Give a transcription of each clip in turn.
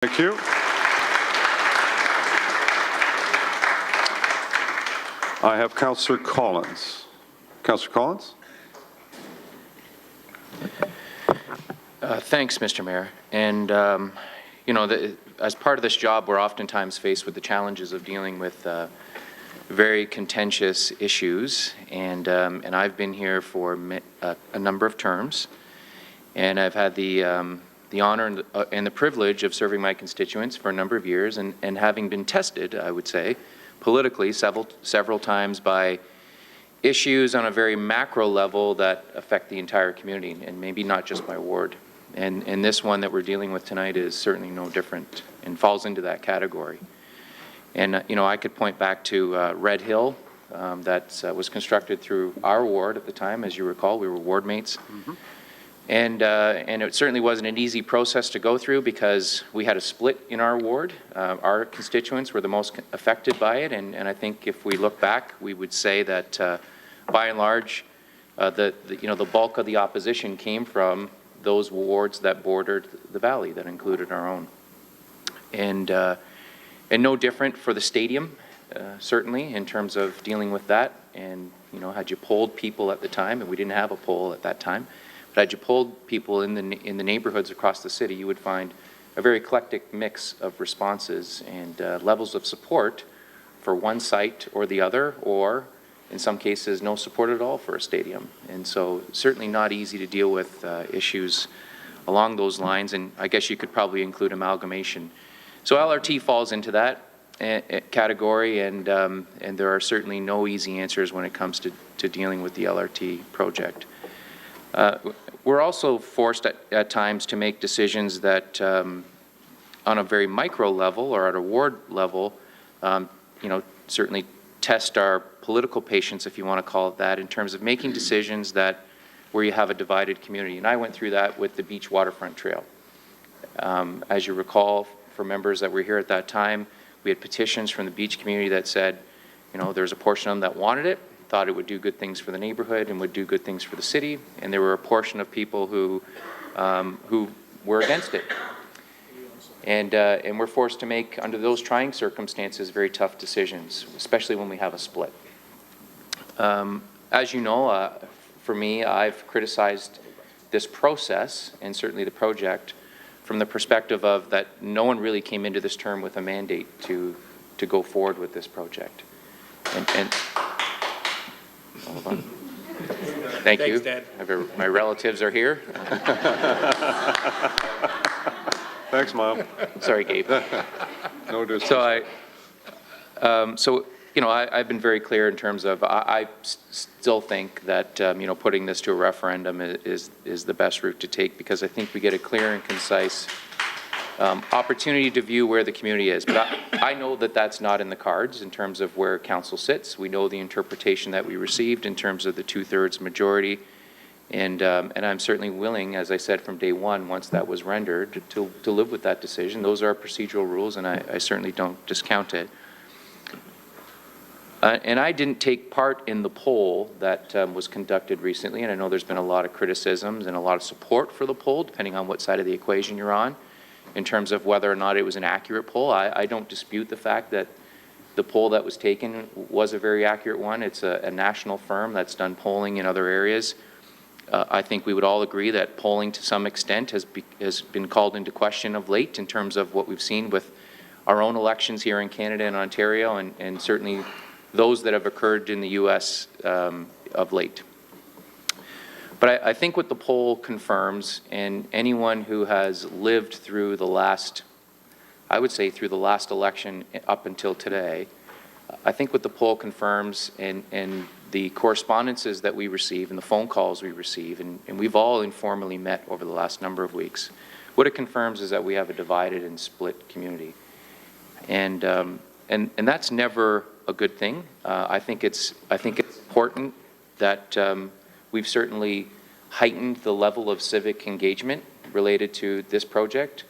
Thank you. I have Councillor Collins. Councillor Collins? Thanks, Mr. Mayor. And, you know, as part of this job, we're oftentimes faced with the challenges of dealing with very contentious issues. And I've been here for a number of terms. And I've had the honor and the privilege of serving my constituents for a number of years and having been tested, I would say, politically several times by issues on a very macro level that affect the entire community and maybe not just my ward. And this one that we're dealing with tonight is certainly no different and falls into that category. And, you know, I could point back to Red Hill that was constructed through our ward at the time. As you recall, we were ward mates. Mm-hmm. And it certainly wasn't an easy process to go through because we had a split in our ward. Our constituents were the most affected by it, and I think if we look back, we would say that by and large, the bulk of the opposition came from those wards that bordered the valley, that included our own. And no different for the stadium, certainly, in terms of dealing with that. And, you know, had you polled people at the time, and we didn't have a poll at that time, but had you polled people in the neighborhoods across the city, you would find a very eclectic mix of responses and levels of support for one site or the other, or in some cases, no support at all for a stadium. And so certainly not easy to deal with issues along those lines, and I guess you could probably include amalgamation. So LRT falls into that category, and there are certainly no easy answers when it comes to dealing with the LRT project. We're also forced at times to make decisions that on a very micro level or at a ward level, you know, certainly test our political patience, if you want to call it that, in terms of making decisions that where you have a divided community. And I went through that with the beach waterfront trail. As you recall, for members that were here at that time, we had petitions from the beach community that said, you know, there's a portion of them that wanted it, thought it would do good things for the neighborhood and would do good things for the city, and there were a portion of people who were against it. And we're forced to make, under those trying circumstances, very tough decisions, especially when we have a split. As you know, for me, I've criticized this process and certainly the project from the perspective of that no one really came into this term with a mandate to go forward with this project. And hold on. Thank you. Dad. My relatives are here. Thanks, Mom. Sorry, Gabe. No disrespect. So you know, I've been very clear in terms of I still think that you know, putting this to a referendum is the best route to take, because I think we get a clear and concise opportunity to view where the community is. But I know that that's not in the cards in terms of where council sits. We know the interpretation that we received in terms of the 2/3 majority. And I'm certainly willing, as I said from day one, once that was rendered, to live with that decision. Those are procedural rules, and I certainly don't discount it. And I didn't take part in the poll that was conducted recently, and I know there's been a lot of criticisms and a lot of support for the poll, depending on what side of the equation you're on, in terms of whether or not it was an accurate poll. I don't dispute the fact that the poll that was taken was a very accurate one. It's a national firm that's done polling in other areas. I think we would all agree that polling to some extent has been called into question of late in terms of what we've seen with our own elections here in Canada and Ontario, and certainly those that have occurred in the U.S. Of late. But I think what the poll confirms, and anyone who has lived through the last, I would say through the last election up until today, I think what the poll confirms, and the correspondences that we receive and the phone calls we receive, and we've all informally met over the last number of weeks, what it confirms is that we have a divided and split community. And that's never a good thing. I think it's important that we've certainly heightened the level of civic engagement related to this project.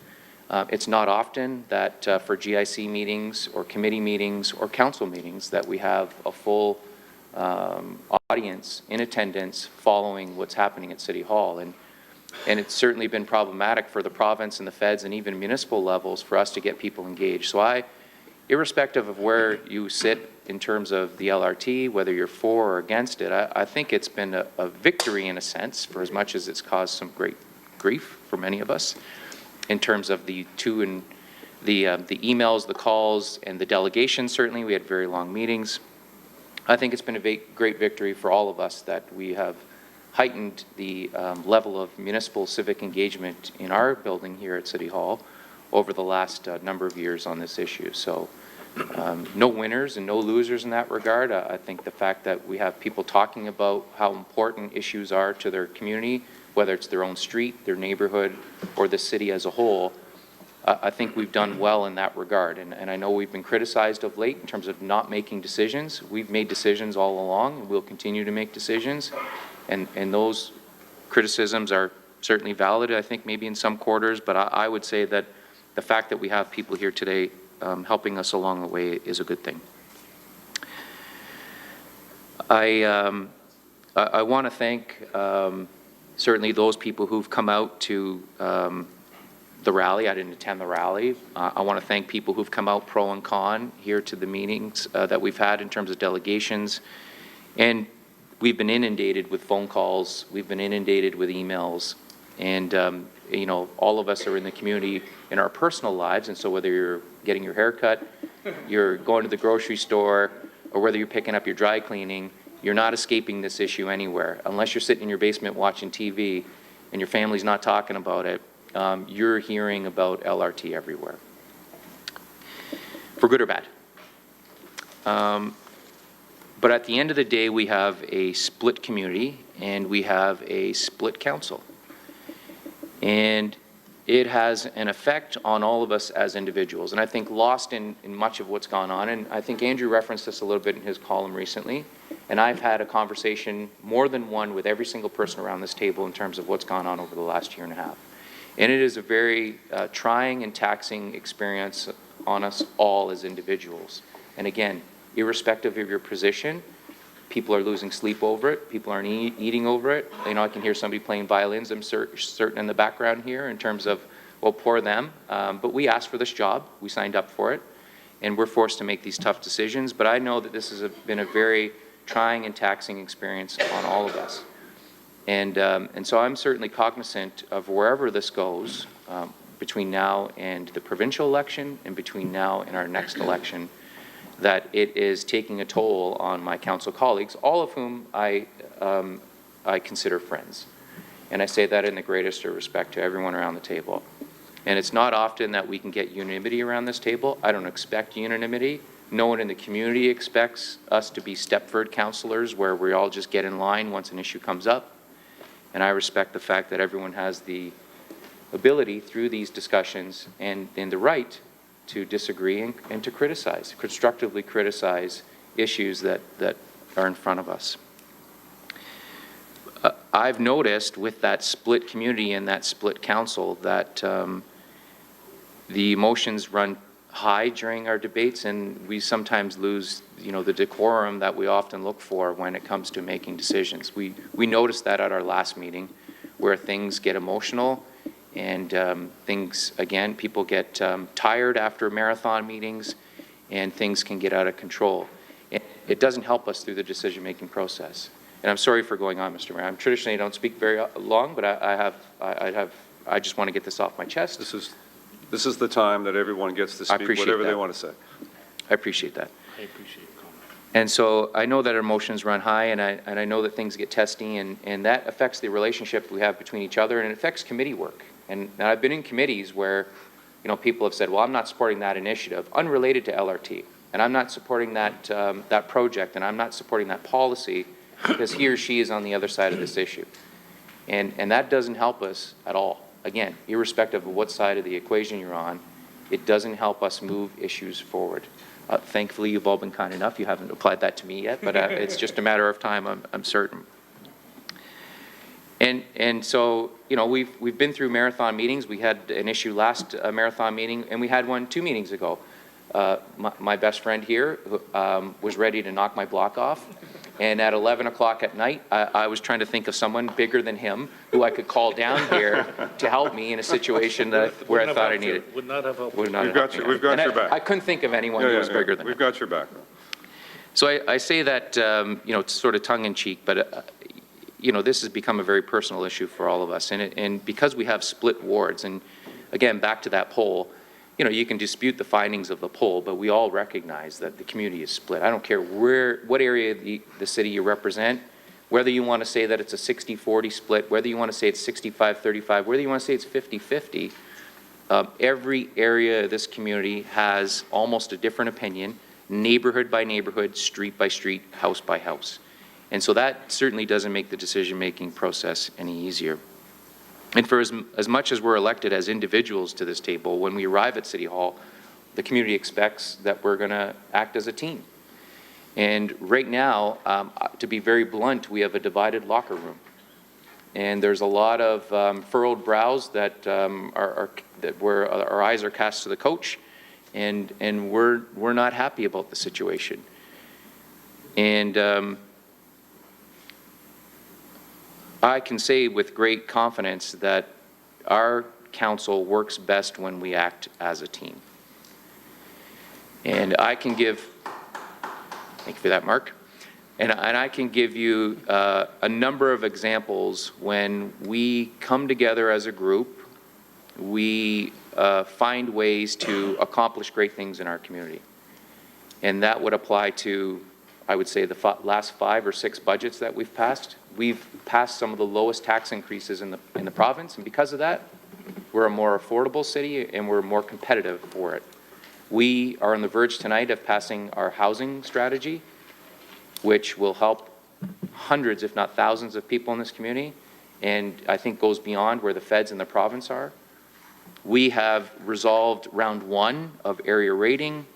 It's not often that for GIC meetings or committee meetings or council meetings that we have a full audience in attendance following what's happening at City Hall. And And it's certainly been problematic for the province and the feds and even municipal levels for us to get people engaged. So irrespective of where you sit in terms of the LRT, whether you're for or against it, I think it's been a victory in a sense, for as much as it's caused some great grief for many of us in terms of the emails, the calls, and the delegations. Certainly, we had very long meetings. I think it's been a great victory for all of us that we have heightened the level of municipal civic engagement in our building here at City Hall over the last number of years on this issue. So no winners and no losers in that regard. I think the fact that we have people talking about how important issues are to their community, whether it's their own street, their neighborhood, or the city as a whole, I think we've done well in that regard. And I know we've been criticized of late in terms of not making decisions. We've made decisions all along, and we'll continue to make decisions. And those criticisms are certainly valid, I think, maybe in some quarters, but I would say that the fact that we have people here today helping us along the way is a good thing. I want to thank certainly those people who've come out to the rally. I didn't attend the rally. I want to thank people who've come out pro and con here to the meetings that we've had in terms of delegations. And we've been inundated with phone calls. We've been inundated with emails. And, you know, all of us are in the community in our personal lives. And so whether you're getting your hair cut, you're going to the grocery store, or whether you're picking up your dry cleaning, you're not escaping this issue anywhere. Unless you're sitting in your basement watching TV and your family's not talking about it, you're hearing about LRT everywhere, for good or bad. But at the end of the day, we have a split community and we have a split council. And it has an effect on all of us as individuals. And I think lost in much of what's gone on, and I think Andrew referenced this a little bit in his column recently, and I've had a conversation, more than one, with every single person around this table in terms of what's gone on over the last year and a half. And it is a very trying and taxing experience on us all as individuals. And again, irrespective of your position, people are losing sleep over it. People aren't eating over it. You know, I can hear somebody playing violins, I'm certain, in the background here in terms of, well, poor them. But we asked for this job. We signed up for it. And we're forced to make these tough decisions. But I know that this has been a very trying and taxing experience on all of us. And so I'm certainly cognizant of wherever this goes between now and the provincial election and between now and our next election, that it is taking a toll on my council colleagues, all of whom I consider friends. And I say that in the greatest of respect to everyone around the table. And it's not often that we can get unanimity around this table. I don't expect unanimity. No one in the community expects us to be Stepford councillors where we all just get in line once an issue comes up. And I respect the fact that everyone has the ability through these discussions and the right to disagree and to criticize, constructively criticize issues that are in front of us. I've noticed with that split community and that split council that the emotions run high during our debates, and we sometimes lose, you know, the decorum that we often look for when it comes to making decisions. We noticed that at our last meeting, where things get emotional and things, again, people get tired after marathon meetings and things can get out of control. It doesn't help us through the decision-making process. And I'm sorry for going on, Mr. Mayor. I'm traditionally don't speak very long, but I just want to get this off my chest. This is the time that everyone gets to speak whatever they want to say. I appreciate that. I appreciate your comment. And so I know that our emotions run high, and I know that things get testy, and that affects the relationship we have between each other, and it affects committee work. And I've been in committees where, you know, people have said, well, I'm not supporting that initiative, unrelated to LRT, and I'm not supporting that, that project, and I'm not supporting that policy because he or she is on the other side of this issue. And that doesn't help us at all. Again, irrespective of what side of the equation you're on, it doesn't help us move issues forward. Thankfully, you've all been kind enough. You haven't applied that to me yet, but it's just a matter of time, I'm certain. And so, you know, we've been through marathon meetings. We had an issue last marathon meeting, and we had one 2 meetings ago. My best friend here was ready to knock my block off. And at 11 o'clock at night, I was trying to think of someone bigger than him who I could call down here to help me in a situation where I thought I needed. Would not have helped. Would not We've have got helped you- me. we've got And your back. I couldn't think of anyone who was bigger than We've him. got your back. So I say that, you know, it's sort of tongue in cheek, but, you know, this has become a very personal issue for all of us. And because we have split wards, and again, back to that poll, you know, you can dispute the findings of the poll, but we all recognize that the community is split. I don't care what area of the city you represent, whether you want to say that it's a 60-40 split, whether you want to say it's 65-35, whether you want to say it's 50-50, every area of this community has almost a different opinion, neighborhood by neighborhood, street by street, house by house. And so that certainly doesn't make the decision-making process any easier. And for as much as we're elected as individuals to this table, when we arrive at City Hall, the community expects that we're going to act as a team. And right now, to be very blunt, we have a divided locker room. And there's a lot of furrowed brows that where our eyes are cast to the coach, and we're not happy about the situation. And I can say with great confidence that our council works best when we act as a team. And I can give, thank you for that, Mark, and I can give you a number of examples when we come together as a group, we find ways to accomplish great things in our community. And that would apply to, I would say, the last 5 or 6 budgets that we've passed. We've passed some of the lowest tax increases in the province, and because of that, we're a more affordable city and we're more competitive for it. We are on the verge tonight of passing our housing strategy, which will help hundreds, if not thousands, of people in this community, and I think goes beyond where the feds and the province are. We have resolved round 1 of area rating.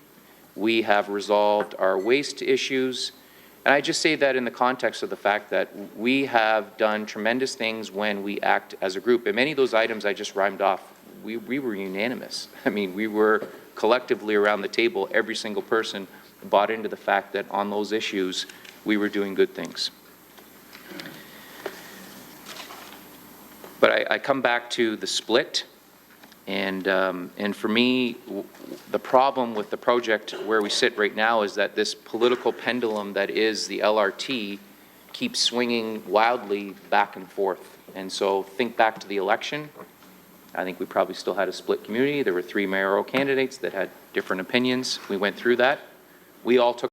We have resolved our waste issues. And I just say that in the context of the fact that we have done tremendous things when we act as a group. And many of those items I just rhymed off, we were unanimous. I mean, we were collectively around the table, every single person bought into the fact that on those issues, we were doing good things. But I come back to the split. And for me, the problem with the project where we sit right now is that this political pendulum that is the LRT keeps swinging wildly back and forth. And so think back to the election. I think we probably still had a split community. There were 3 mayoral candidates that had different opinions. We went through that. We all took